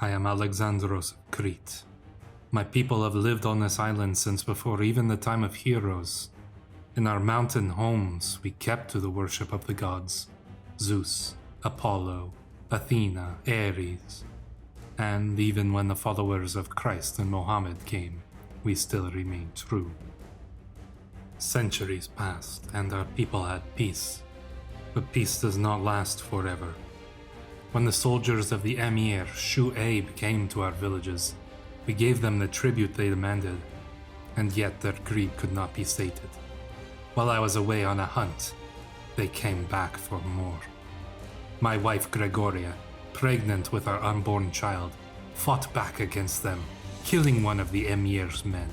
I am Alexandros of Crete. My people have lived on this island since before even the time of heroes. In our mountain homes, we kept to the worship of the gods, Zeus, Apollo, Athena, Ares. And even when the followers of Christ and Mohammed came, we still remained true. Centuries passed and our people had peace, but peace does not last forever. When the soldiers of the Emir Shu'ayb came to our villages, we gave them the tribute they demanded, and yet their greed could not be sated. While I was away on a hunt, they came back for more. My wife Gregoria, pregnant with our unborn child, fought back against them, killing one of the Emir's men.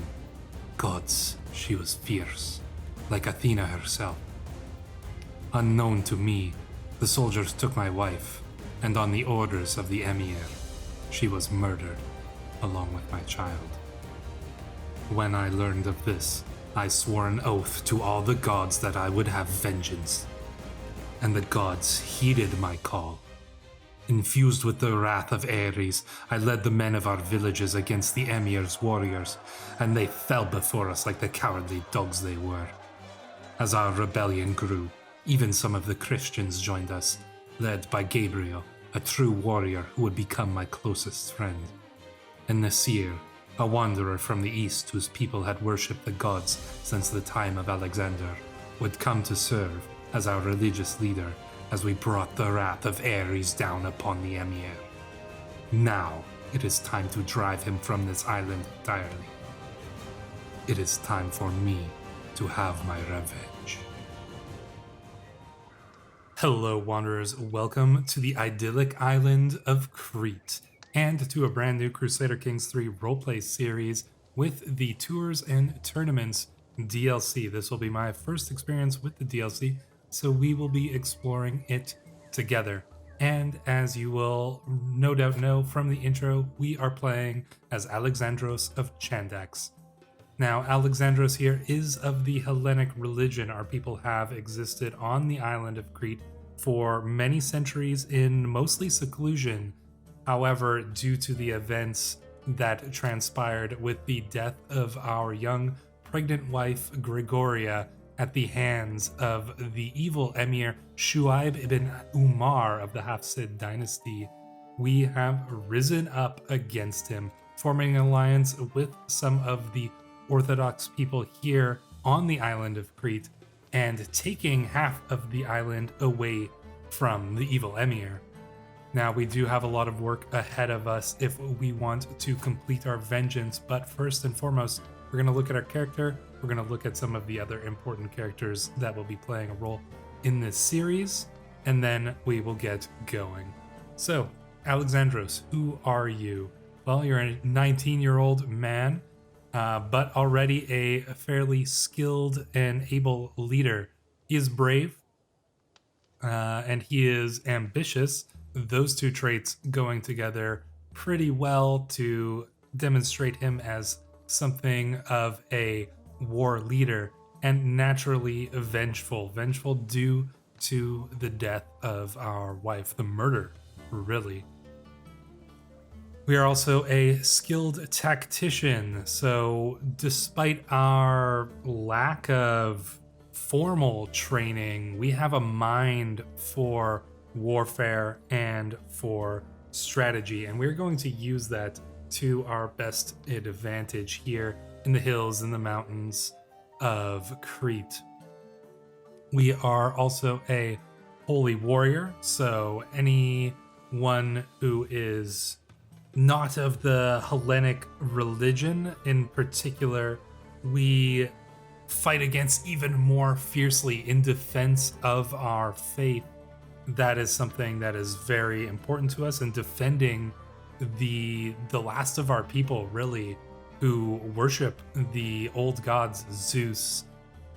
Gods, she was fierce, like Athena herself. Unknown to me, the soldiers took my wife, and on the orders of the Emir, she was murdered, along with my child. When I learned of this, I swore an oath to all the gods that I would have vengeance. And the gods heeded my call. Infused with the wrath of Ares, I led the men of our villages against the Emir's warriors, and they fell before us like the cowardly dogs they were. As our rebellion grew, even some of the Christians joined us, led by Gabriel, a true warrior who would become my closest friend. And Nasir, a wanderer from the east whose people had worshipped the gods since the time of Alexander, would come to serve as our religious leader as we brought the wrath of Ares down upon the Emir. Now it is time to drive him from this island entirely. It is time for me to have my revenge. Hello wanderers, welcome to the idyllic island of Crete, and to a brand new Crusader Kings 3 roleplay series with the Tours and Tournaments DLC. This will be my first experience with the DLC, so we will be exploring it together. And as you will no doubt know from the intro, we are playing as Alexandros of Chandax. Now, Alexandros here is of the Hellenic religion. Our people have existed on the island of Crete for many centuries in mostly seclusion. However, due to the events that transpired with the death of our young pregnant wife Gregoria at the hands of the evil Emir Shu'ayb ibn Umar of the Hafsid dynasty, we have risen up against him, forming an alliance with some of the Orthodox people here on the island of Crete and taking half of the island away from the evil Emir. Now, we do have a lot of work ahead of us if we want to complete our vengeance, but first and foremost, we're going to look at our character. We're going to look at some of the other important characters that will be playing a role in this series, and then we will get going. So, Alexandros, who are you? Well, you're a 19-year-old man, but already a fairly skilled and able leader. He is brave, and he is ambitious. Those two traits going together pretty well to demonstrate him as something of a war leader, and naturally vengeful due to the death of our wife, the murder, really. We are also a skilled tactician, so despite our lack of formal training, we have a mind for warfare and for strategy, and we're going to use that to our best advantage here in the hills and the mountains of Crete. We are also a holy warrior, so anyone who is not of the Hellenic religion in particular, we fight against even more fiercely in defense of our faith. That is something that is very important to us, and defending the last of our people, really, who worship the old gods, Zeus,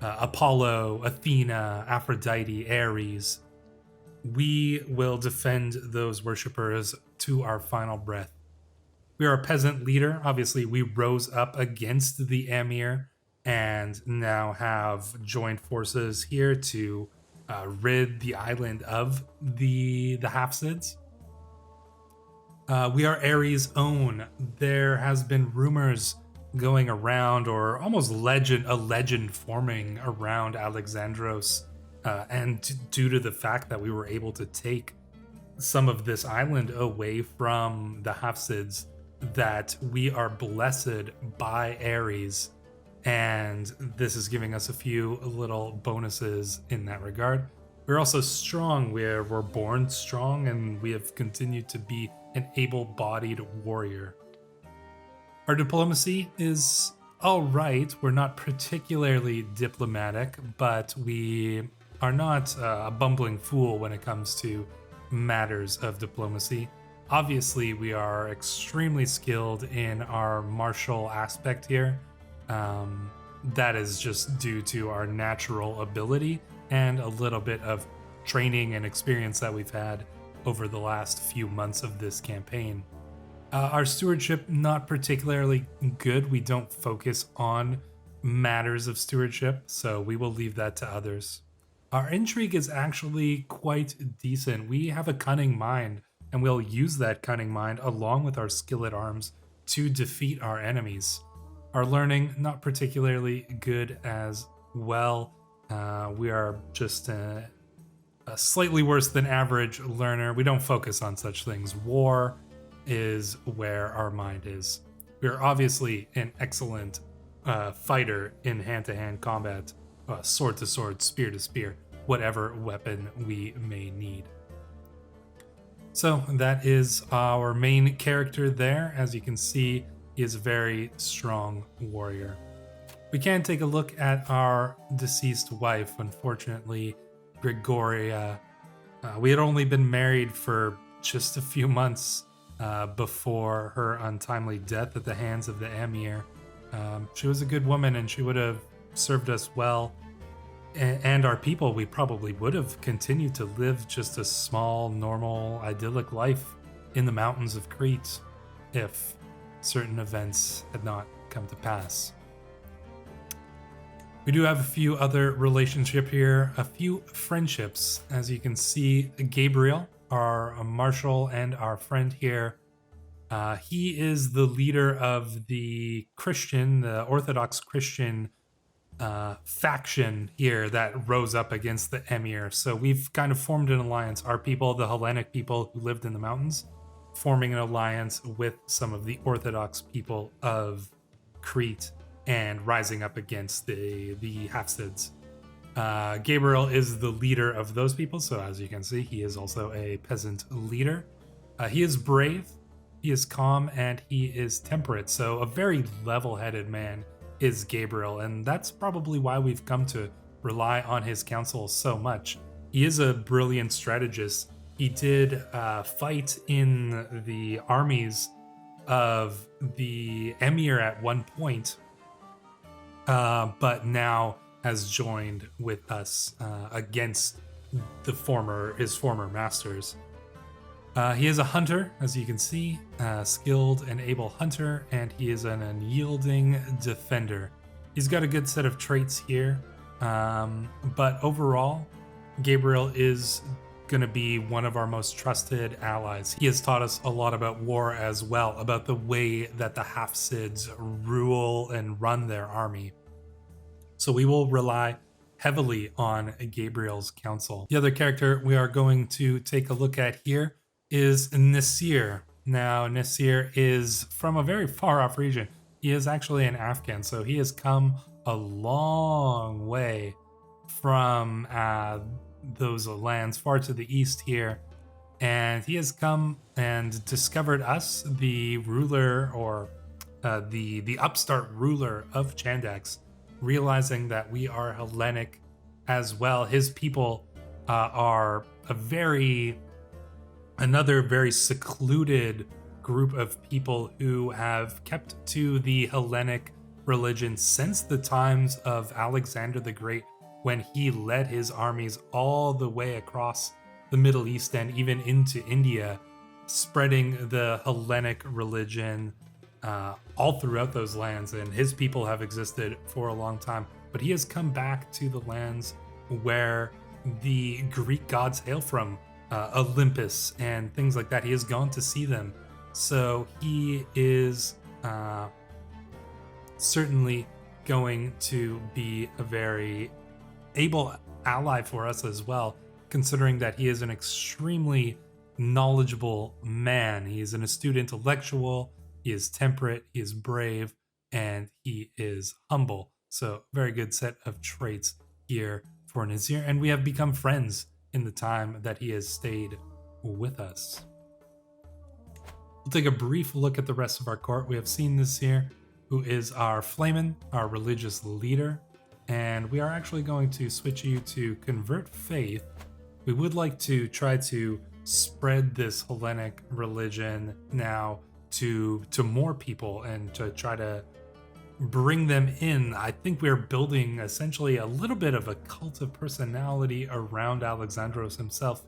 Apollo, Athena, Aphrodite, Ares. We will defend those worshippers to our final breath. We are a peasant leader. Obviously, we rose up against the Emir and now have joined forces here to rid the island of the Hafsids. We are ARES' own. There has been rumors going around, or almost a legend forming around Alexandros, and due to the fact that we were able to take some of this island away from the Hafsids, that we are blessed by ARES, and this is giving us a few little bonuses in that regard. We're also strong. We're born strong, and we have continued to be an able-bodied warrior. Our diplomacy is all right. We're not particularly diplomatic, but we are not a bumbling fool when it comes to matters of diplomacy. Obviously, we are extremely skilled in our martial aspect here. That is just due to our natural ability and a little bit of training and experience that we've had over the last few months of this campaign. Our stewardship, not particularly good. We don't focus on matters of stewardship, so we will leave that to others. Our intrigue is actually quite decent. We have a cunning mind, and we'll use that cunning mind along with our skill at arms to defeat our enemies. Our learning, not particularly good as well. We are just a slightly worse than average learner. We don't focus on such things. War is where our mind is. We are obviously an excellent fighter in hand-to-hand combat, sword to sword, spear to spear, whatever weapon we may need. So that is our main character there. As you can see, he is a very strong warrior. We can take a look at our deceased wife. Unfortunately, Gregoria, we had only been married for just a few months before her untimely death at the hands of the Emir. She was a good woman, and she would have served us well, and our people. We probably would have continued to live just a small, normal, idyllic life in the mountains of Crete if certain events had not come to pass. We do have a few other relationships here, a few friendships. As you can see, Gabriel, our marshal and our friend here, he is the leader of the Orthodox Christian faction here that rose up against the Emir. So we've kind of formed an alliance. Our people, the Hellenic people who lived in the mountains, forming an alliance with some of the Orthodox people of Crete and rising up against the Hafsids. Gabriel is the leader of those people, so as you can see, he is also a peasant leader. He is brave, he is calm, and he is temperate, so a very level-headed man is Gabriel, and that's probably why we've come to rely on his counsel so much. He is a brilliant strategist. He did fight in the armies of the Emir at one point, but now has joined with us against his former masters. He is a hunter, as you can see, skilled and able hunter, and he is an unyielding defender. He's got a good set of traits here, but overall, Gabriel is going to be one of our most trusted allies. He has taught us a lot about war as well, about the way that the Hafsids rule and run their army. So we will rely heavily on Gabriel's counsel. The other character we are going to take a look at here is Nasir. Now, Nasir is from a very far off region. He is actually an Afghan, so he has come a long way from those lands far to the east here, and he has come and discovered us, the ruler, or the upstart ruler of Chandax, realizing that we are Hellenic as well. His people are another very secluded group of people who have kept to the Hellenic religion since the times of Alexander the Great, when he led his armies all the way across the Middle East and even into India, spreading the Hellenic religion all throughout those lands. And his people have existed for a long time, but he has come back to the lands where the Greek gods hail from, Olympus and things like that. He has gone to see them, So he is certainly going to be a very able ally for us as well, considering that he is an extremely knowledgeable man. He is an astute intellectual, he is temperate, he is brave, and he is humble. So, very good set of traits here for Nazir, and we have become friends in the time that he has stayed with us. We'll take a brief look at the rest of our court. We have seen Nazir, who is our Flamen, our religious leader, and we are actually going to switch you to Convert Faith. We would like to try to spread this Hellenic religion now to more people and to try to bring them in. I think we're building essentially a little bit of a cult of personality around Alexandros himself,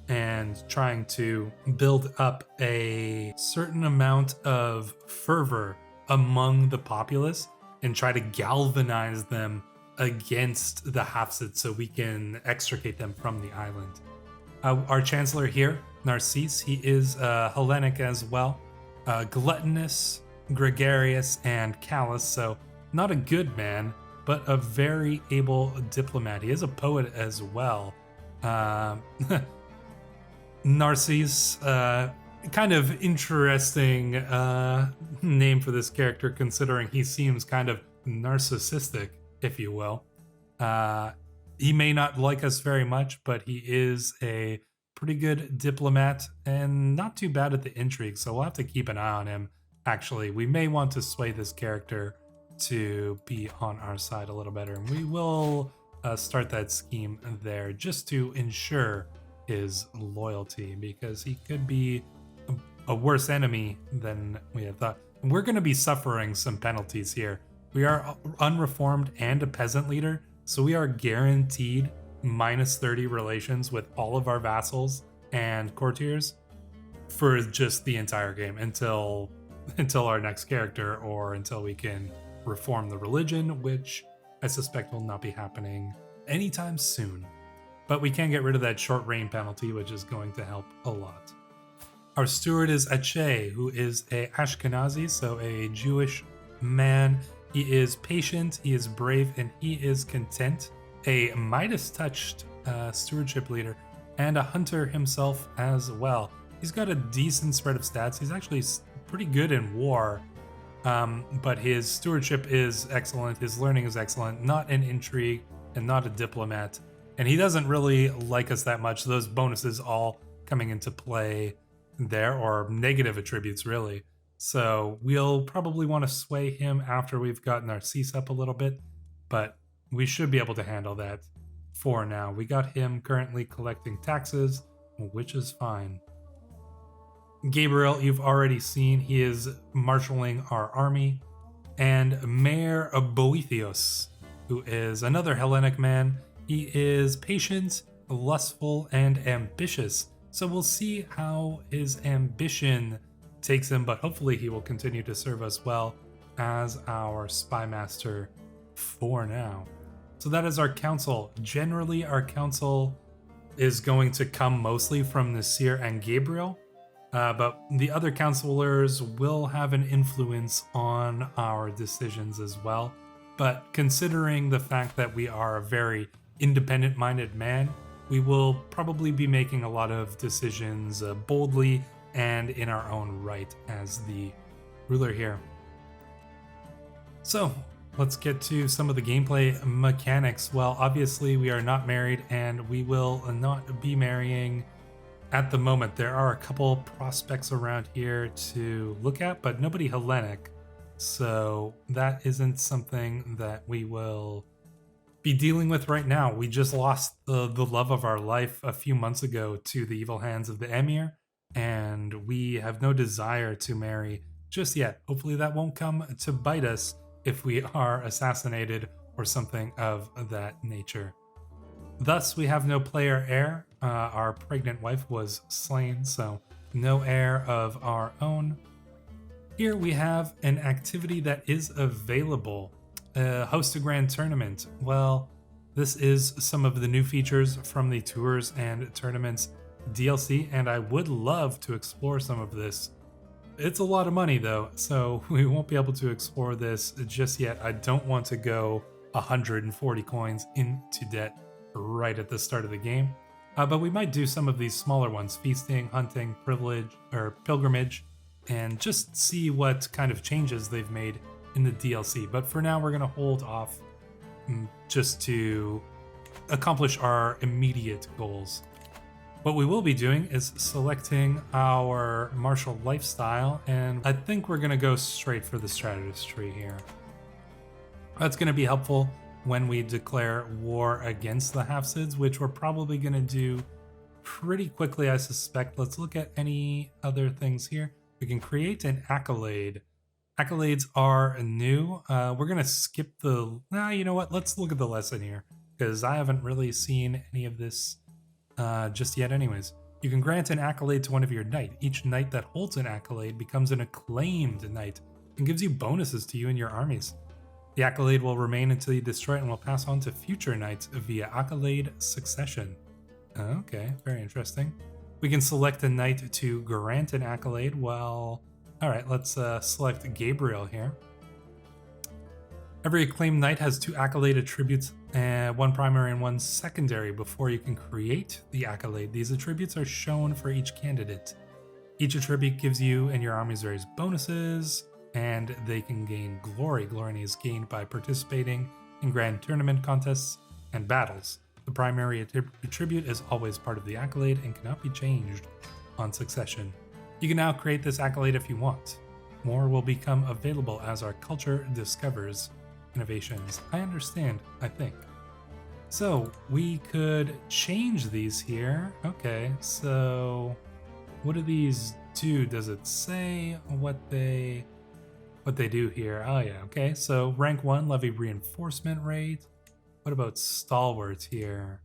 and trying to build up a certain amount of fervor among the populace and try to galvanize them against the Hafsids so we can extricate them from the island. Our chancellor here, Narcisse, he is Hellenic as well, gluttonous, gregarious, and callous, so not a good man, but a very able diplomat. He is a poet as well. Narcisse, kind of interesting name for this character, considering he seems kind of narcissistic, if you will. He may not like us very much, but he is a pretty good diplomat and not too bad at the intrigue, so we'll have to keep an eye on him. Actually, we may want to sway this character to be on our side a little better, and we will start that scheme there just to ensure his loyalty, because he could be a worse enemy than we had thought. And we're going to be suffering some penalties here. We are unreformed and a peasant leader, so we are guaranteed -30 relations with all of our vassals and courtiers for just the entire game until our next character, or until we can reform the religion, which I suspect will not be happening anytime soon. But we can get rid of that short reign penalty, which is going to help a lot. Our steward is Ache, who is a Ashkenazi, so a Jewish man. He is patient, he is brave, and he is content. A Midas-touched stewardship leader, and a hunter himself as well. He's got a decent spread of stats. He's actually pretty good in war, but his stewardship is excellent, his learning is excellent, not an intrigue, and not a diplomat. And he doesn't really like us that much. Those bonuses all coming into play there, or negative attributes really. So we'll probably want to sway him after we've gotten our Narcisse up a little bit, but we should be able to handle that for now. We got him currently collecting taxes, which is fine. Gabriel, you've already seen, he is marshaling our army. And Mayor Boethios, who is another Hellenic man. He is patient, lustful, and ambitious. So we'll see how his ambition takes him, but hopefully he will continue to serve us well as our spy master for now. So that is our council. Generally, our council is going to come mostly from Nasir and Gabriel, but the other councilors will have an influence on our decisions as well. But considering the fact that we are a very independent-minded man, we will probably be making a lot of decisions boldly and in our own right as the ruler here. So let's get to some of the gameplay mechanics. Well, obviously we are not married, and we will not be marrying at the moment. There are a couple prospects around here to look at, but nobody Hellenic, so that isn't something that we will be dealing with right now. We just lost the love of our life a few months ago to the evil hands of the Emir, and we have no desire to marry just yet. Hopefully that won't come to bite us if we are assassinated or something of that nature. Thus, we have no player heir. Our pregnant wife was slain, so no heir of our own. Here we have an activity that is available. Host a grand tournament. Well, this is some of the new features from the tours and tournaments DLC, and I would love to explore some of this. It's a lot of money though, so we won't be able to explore this just yet. I don't want to go 140 coins into debt right at the start of the game. But we might do some of these smaller ones, feasting, hunting, privilege, or pilgrimage, and just see what kind of changes they've made in the DLC. But for now, we're going to hold off just to accomplish our immediate goals. What we will be doing is selecting our martial lifestyle, and I think we're going to go straight for the strategist tree here. That's going to be helpful when we declare war against the Hafsids, which we're probably going to do pretty quickly, I suspect. Let's look at any other things here. We can create an accolade. Accolades are new. We're going to skip the... you know what? Let's look at the lesson here, because I haven't really seen any of this just yet anyways. You can grant an accolade to one of your knight. Each knight that holds an accolade becomes an acclaimed knight and gives you bonuses to you and your armies. The accolade will remain until you destroy it and will pass on to future knights via accolade succession. Okay, very interesting. We can select a knight to grant an accolade. Well, alright, let's select Gabriel here. Every acclaimed knight has 2 accolade attributes, one primary and one secondary before you can create the accolade. These attributes are shown for each candidate. Each attribute gives you and your armies various bonuses, and they can gain glory. Glory is gained by participating in grand tournament contests and battles. The primary attribute is always part of the accolade and cannot be changed on succession. You can now create this accolade if you want. More will become available as our culture discovers innovations. I understand, I think. So we could change these here. Okay, so what do these do? Does it say what they do here? Oh yeah, okay. So rank 1, levy reinforcement rate. What about stalwart here?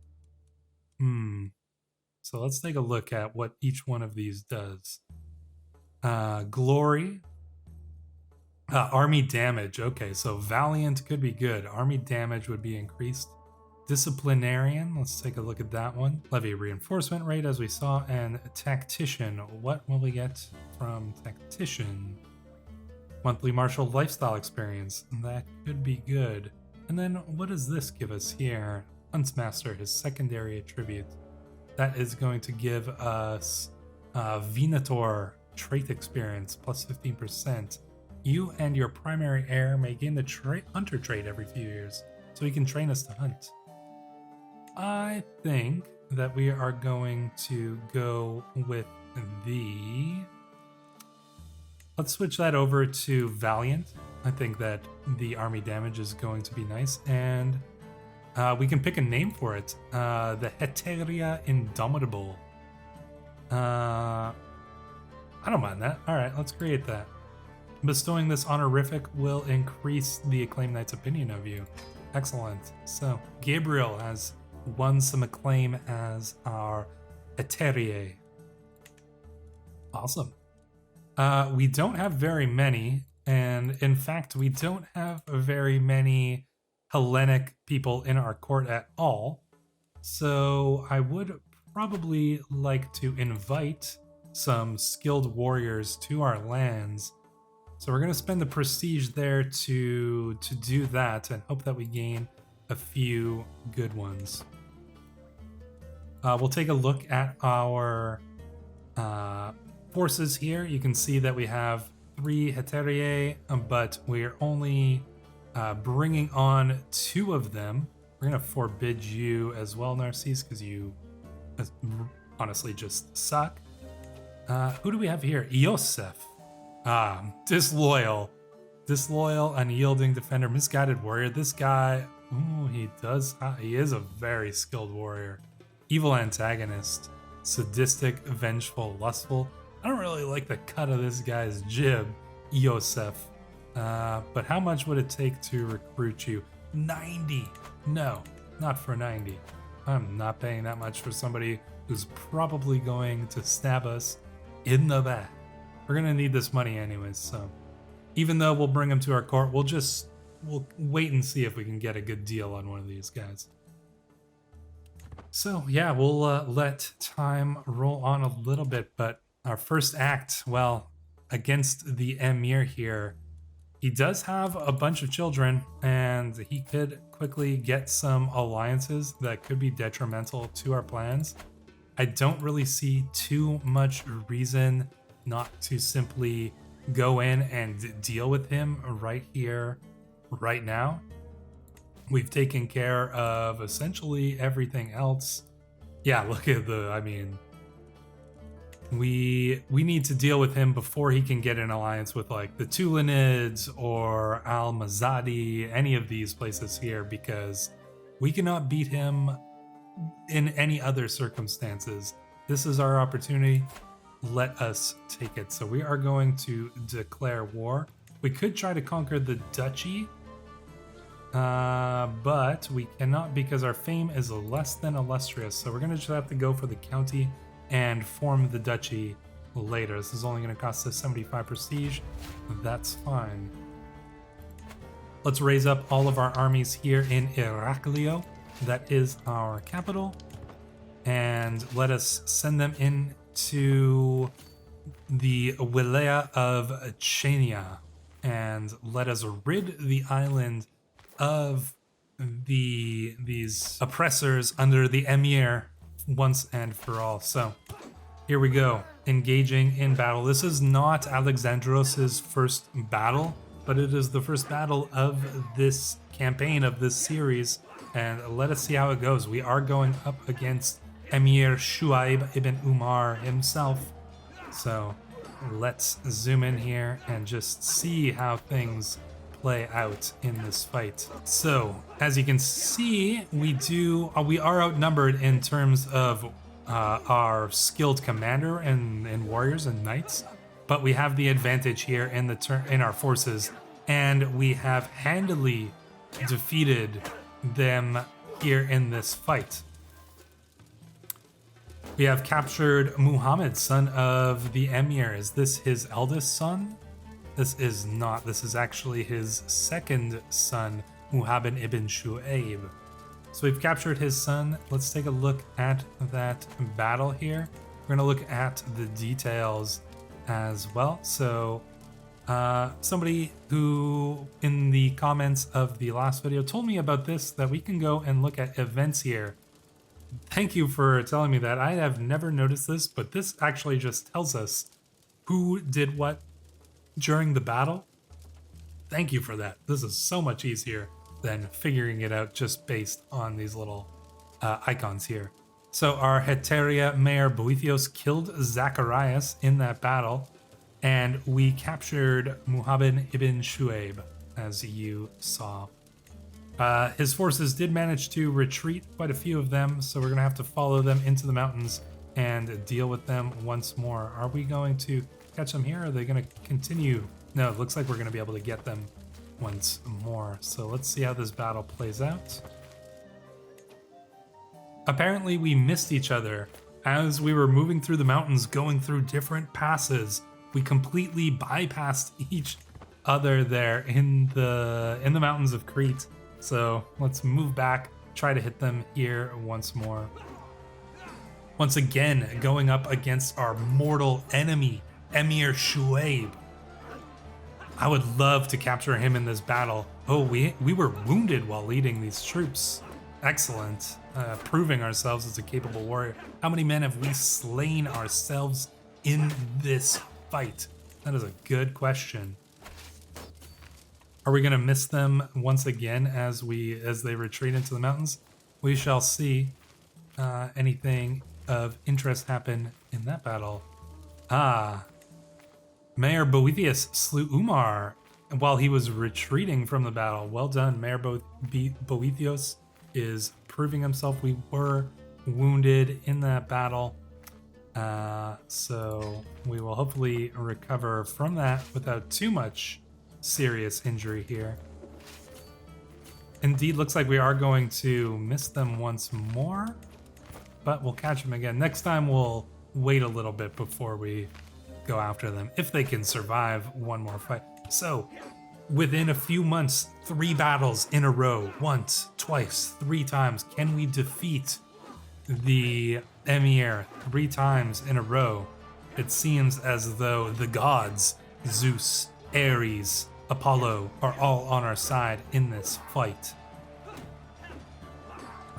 So let's take a look at what each one of these does. Glory. Army damage. Okay, so valiant could be good. Army damage would be increased. Disciplinarian, let's take a look at that one. Levy reinforcement rate, as we saw, and tactician. What will we get from tactician? Monthly martial lifestyle experience. That could be good. And then what does this give us here? Huntsmaster, his secondary attribute. That is going to give us Venator trait experience, plus 15%. You and your primary heir may gain the hunter trait every few years, so he can train us to hunt. I think that we are going to go with the... Let's switch that over to Valiant. I think that the army damage is going to be nice, and we can pick a name for it. The Heteria Indomitable. I don't mind that. All right, let's create that. Bestowing this honorific will increase the acclaimed knight's opinion of you. Excellent. So Gabriel has won some acclaim as our Heterie. Awesome. We don't have very many, and in fact, we don't have very many Hellenic people in our court at all. So I would probably like to invite some skilled warriors to our lands. So we're going to spend the prestige there to do that and hope that we gain a few good ones. We'll take a look at our forces here. You can see that we have 3 Heterie, but we're only bringing on 2 of them. We're going to forbid you as well, Narcisse, because you honestly just suck. Who do we have here? Iosef. Disloyal, unyielding defender, misguided warrior. This guy, he is a very skilled warrior. Evil antagonist, sadistic, vengeful, lustful. I don't really like the cut of this guy's jib, Iosef. But how much would it take to recruit you? 90. No, not for 90. I'm not paying that much for somebody who's probably going to stab us in the back. We're gonna need this money anyways, so even though we'll bring him to our court, we'll wait and see if we can get a good deal on one of these guys. So yeah, we'll let time roll on a little bit, but our first act, well, against the Emir here, he does have a bunch of children, and he could quickly get some alliances that could be detrimental to our plans. I don't really see too much reason not to simply go in and deal with him right here, right now. We've taken care of essentially everything else. Yeah, look at I mean, we need to deal with him before he can get an alliance with like the Tulanids or Al Mazadi, any of these places here, because we cannot beat him in any other circumstances. This is our opportunity. Let us take it. So we are going to declare war. We could try to conquer the duchy, but we cannot because our fame is less than illustrious. So we're going to just have to go for the county and form the duchy later. This is only going to cost us 75 prestige. That's fine. Let's raise up all of our armies here in Iraklio. That is our capital. And let us send them into the Wilaya of Chania. And let us rid the island of these oppressors under the Emir once and for all. So here we go, engaging in battle. This is not Alexandros' first battle, but it is the first battle of this campaign, of this series, and let us see how it goes. We are going up against Emir Shu'ayb ibn Umar himself. So let's zoom in here and just see how things play out in this fight. So as you can see, we are outnumbered in terms of our skilled commander and warriors and knights, but we have the advantage here in our forces, and we have handily defeated them here in this fight. We have captured Muhammad, son of the Emir. Is this his eldest son? This is not. This is actually his second son, Muhammad ibn Shu'ayb. So we've captured his son. Let's take a look at that battle here. We're going to look at the details as well. So somebody who in the comments of the last video told me about this, that we can go and look at events here. Thank you for telling me that. I have never noticed this, but this actually just tells us who did what during the battle. Thank you for that. This is so much easier than figuring it out just based on these little icons here. So our Heteria Mayor Boethios killed Zacharias in that battle, and we captured Muhammad ibn Shu'ayb, as you saw. His forces did manage to retreat, quite a few of them, so we're going to have to follow them into the mountains and deal with them once more. Are we going to catch them here? Or are they going to continue? No, it looks like we're going to be able to get them once more. So let's see how this battle plays out. Apparently we missed each other as we were moving through the mountains, going through different passes. We completely bypassed each other there in the mountains of Crete. So let's move back, try to hit them here once more. Once again, going up against our mortal enemy, Emir Shu'ayb. I would love to capture him in this battle. Oh, we were wounded while leading these troops. Excellent. Proving ourselves as a capable warrior. How many men have we slain ourselves in this fight? That is a good question. Are we going to miss them once again as they retreat into the mountains? We shall see. Anything of interest happen in that battle? Mayor Boethius slew Umar while he was retreating from the battle. Well done, Mayor Boethios is proving himself. We were wounded in that battle, so we will hopefully recover from that without too much serious injury here. Indeed, looks like we are going to miss them once more, but we'll catch them again. Next time we'll wait a little bit before we go after them, if they can survive one more fight. So within a few months, 3 battles in a row, once, twice, 3 times, can we defeat the Emir 3 times in a row, it seems as though the gods, Zeus, Ares, Apollo, are all on our side in this fight.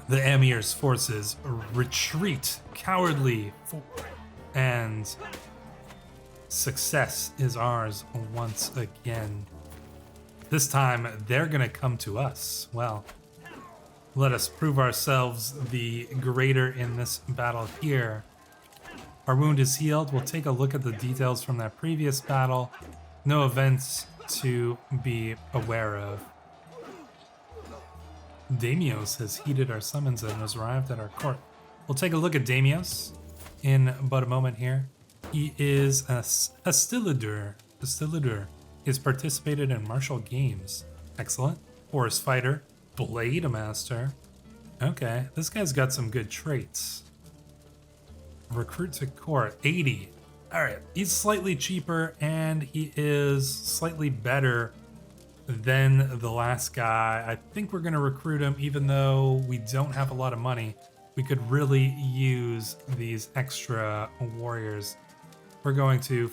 The Emir's forces retreat cowardly, and success is ours once again. This time, they're gonna come to us. Well, let us prove ourselves the greater in this battle here. Our wound is healed. We'll take a look at the details from that previous battle. No events to be aware of. Damios has heeded our summons and has arrived at our court. We'll take a look at Damios in but a moment here. He is a Hostilidur. He has participated in martial games. Excellent. Horse fighter. Blade master. Okay, this guy's got some good traits. Recruit to court, 80. Alright, he's slightly cheaper and he is slightly better than the last guy. I think we're going to recruit him even though we don't have a lot of money. We could really use these extra warriors. We're going to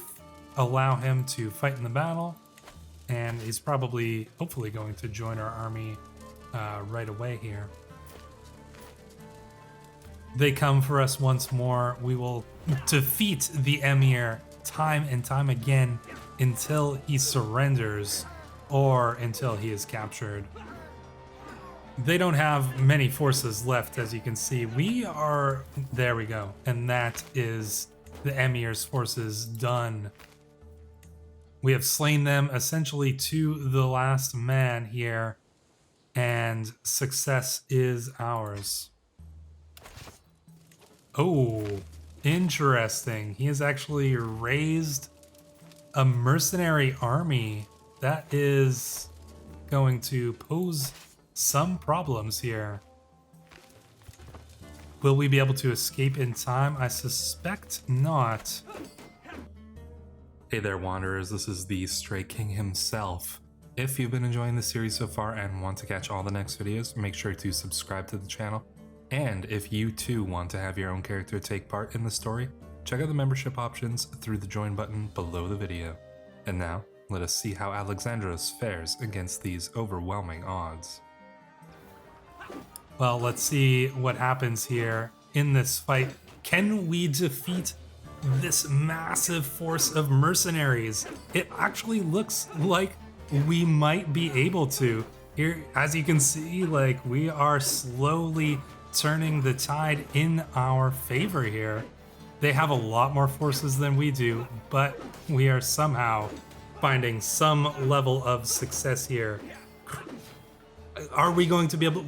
allow him to fight in the battle, and he's probably, hopefully, going to join our army right away here. They come for us once more. We will defeat the Emir time and time again until he surrenders or until he is captured. They don't have many forces left, as you can see. There we go. And that is the Emir's forces done. We have slain them essentially to the last man here, and success is ours. Oh, interesting. He has actually raised a mercenary army. That is going to pose some problems here. Will we be able to escape in time? I suspect not. Hey there, Wanderers. This is the Stray King himself. If you've been enjoying the series so far and want to catch all the next videos, make sure to subscribe to the channel. And if you too want to have your own character take part in the story, check out the membership options through the join button below the video. And now, let us see how Alexandros fares against these overwhelming odds. Well, let's see what happens here in this fight. Can we defeat this massive force of mercenaries? It actually looks like we might be able to. Here, as you can see, like, we are slowly turning the tide in our favor here. They have a lot more forces than we do, but we are somehow finding some level of success here. Are we going to be able...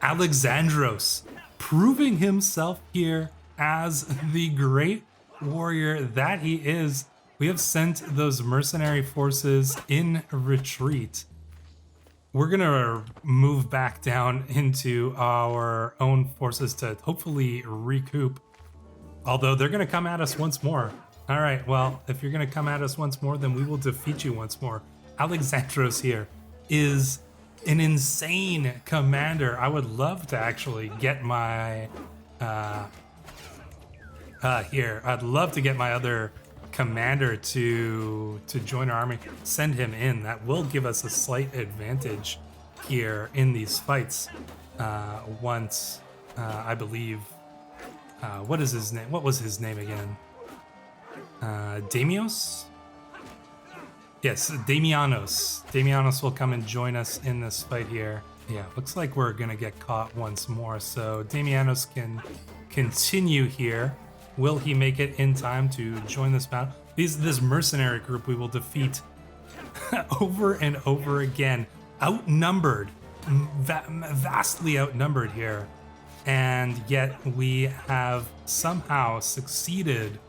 Alexandros proving himself here as the great warrior that he is. We have sent those mercenary forces in retreat. We're gonna move back down into our own forces to hopefully recoup. Although they're gonna come at us once more. All right, well, if you're gonna come at us once more, then we will defeat you once more. Alexandros here is an insane commander. I would love to actually get my I'd love to get my other commander to join our army. Send him in. That will give us a slight advantage here in these fights. Once I believe what is his name? What was his name again? Damios? Yes, Damianos. Damianos will come and join us in this fight here. Yeah, looks like we're gonna get caught once more, so Damianos can continue here. Will he make it in time to join this battle? This mercenary group we will defeat over and over again. Outnumbered, vastly outnumbered here. And yet we have somehow succeeded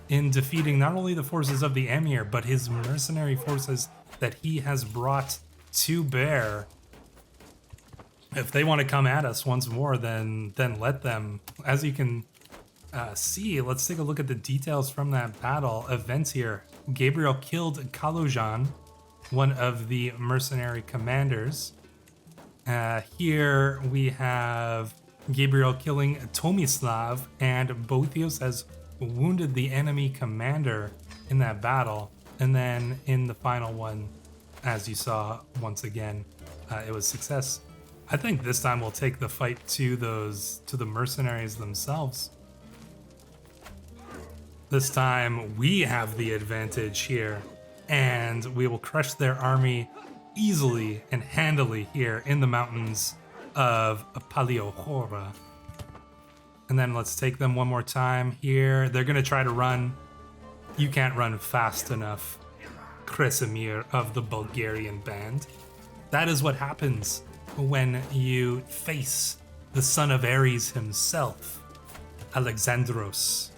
in defeating not only the forces of the Emir, but his mercenary forces that he has brought to bear. If they want to come at us once more, then let them. As you can see, let's take a look at the details from that battle. Events here. Gabriel killed Kalojan, one of the mercenary commanders. Here we have Gabriel killing Tomislav, and Boethius has wounded the enemy commander in that battle. And then in the final one, as you saw once again, it was success. I think this time we'll take the fight to the mercenaries themselves. This time we have the advantage here, and we will crush their army easily and handily here in the mountains of Paleochora. And then let's take them one more time here. They're gonna try to run. You can't run fast enough, Kresimir of the Bulgarian band. That is what happens when you face the son of ARES himself, Alexandros.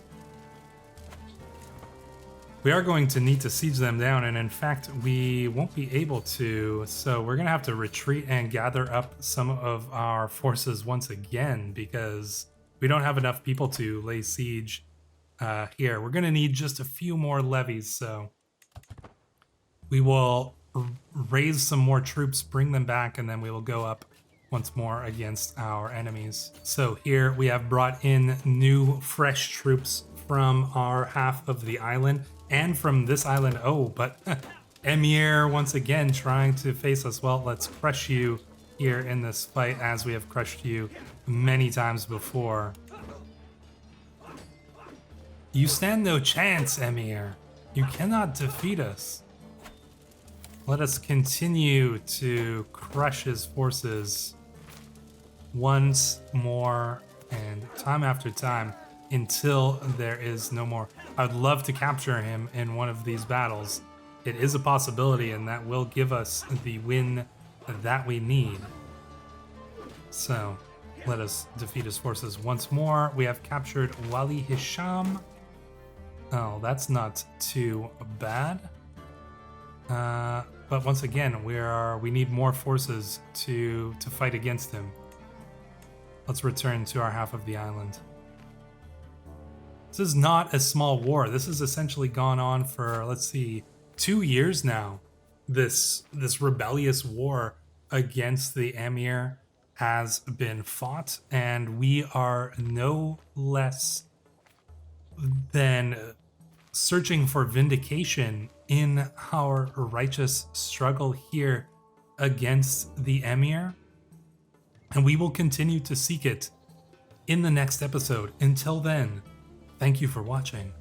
We are going to need to siege them down, and in fact, we won't be able to, so we're gonna have to retreat and gather up some of our forces once again, because we don't have enough people to lay siege here. We're gonna need just a few more levies, so we will raise some more troops, bring them back, and then we will go up once more against our enemies. So here we have brought in new, fresh troops from our half of the island, and from this island. Oh, but Emir once again trying to face us. Well, let's crush you here in this fight, as we have crushed you many times before. You stand no chance, Emir. You cannot defeat us. Let us continue to crush his forces once more and time after time until there is no more. I would love to capture him in one of these battles. It is a possibility, and that will give us the win that we need. So let us defeat his forces once more. We have captured Wali Hisham. Oh, that's not too bad. But once again, we need more forces to fight against him. Let's return to our half of the island. This is not a small war. This has essentially gone on for, let's see, 2 years now. This rebellious war against the Emir has been fought, and we are no less than searching for vindication in our righteous struggle here against the Emir. And we will continue to seek it in the next episode. Until then, thank you for watching.